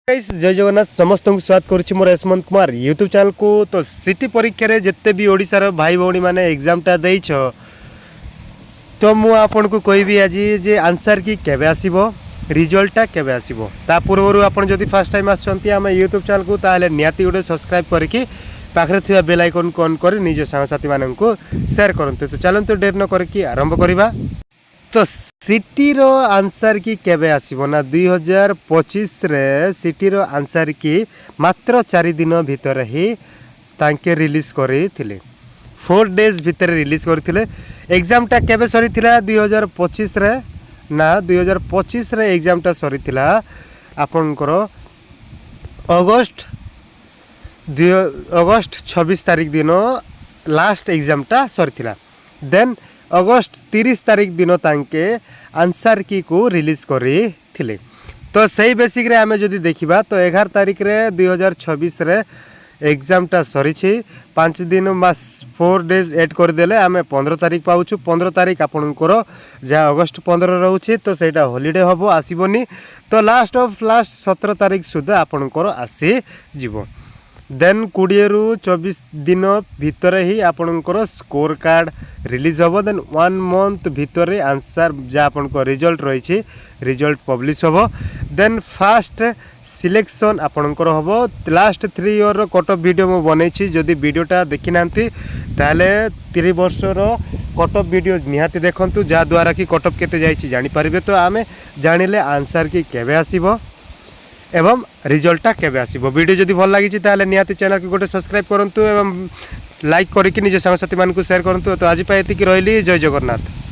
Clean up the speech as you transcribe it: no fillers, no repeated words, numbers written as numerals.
Guys जय जगन्नाथ समस्त को स्वागत करुच्ची मोर यशवंत कुमार यूट्यूब चैनल को। तो सिटी परीक्षा रे जिते भी ओडिशार भाई भौणी माने एग्जामटा देइछ तो मु आपन को कहबी आज जे आंसर की केबे आसीबो रिजल्टटा केबे आसीबो। ता पूर्वरु आपन जदि फर्स्ट टाइम आछंती हम यूट्यूब चैनल को ताले नियाती गोटे सब्सक्राइब करके पाखरे थिबा बेल आइकन को ऑन कर निज साथी मानन को शेयर करंतु। तो चलंतु देर न करके आरंभ करिबा। तो सिटी रो आंसर की केबे आसीबो ना 2025 रे सिटी रो आंसर की मात्र 4 दिन भीतर ही तांके रिलीज करी थिले 4 डेज भीतर रिलीज करथिले। एग्जामटा केबे सरी थिला 2025 रे ना 2025 रे एग्जामटा सरी थिला आपनकर अगस्त 26 तारीख दिन लास्ट एग्जामटा सरी थिला। देन अगस्त 30 तारीख दिन तांके आंसर की को रिलीज करी थिले। तो सही बेसिक रे आमे जदि देखिबा तो 11 तारीख रे 2026 रे एग्जामटा सरी छी 5 दिन मास 4 डेज ऐड कर देले आमे 15 तारीख पाउछु। 15 तारीख आपनकर जा अगस्त 15 रहउछि तो सेटा हॉलिडे हबो आसीबोनी। तो लास्ट ऑफ लास्ट 17 तारीख सुधा आपनकर आसी जीवो। देन 20 रु 24 दिन भीतर ही आपनकर स्कोर कार्ड रिलीज होबो। देन 1 मंथ भीतर आंसर जा आपनको रिजल्ट रही रिजल्ट पब्लिश होबो। देन फास्ट सिलेक्शन आपनकर होबो। लास्ट 3 ईयर रो कट ऑफ वीडियो मो बनेछि जदि वीडियोटा देखि नांती ताले 3 वर्ष रो कट ऑफ वीडियो निहाती देखंतु जा द्वारा कि कट ऑफ केते जाईछि जानि परिबे। तो आमे जानिले आंसर की केबे आसीबो एवं रिजल्टटा केबे आसीबो। वीडियो जदि भल लागिछि ताले निहाती चैनल को गोटे सब्सक्राइब करंतु एवं लाइक करके निज साथी मान को शेयर करंतु। तो आज पाए एतिकी रहली जय जगन्नाथ।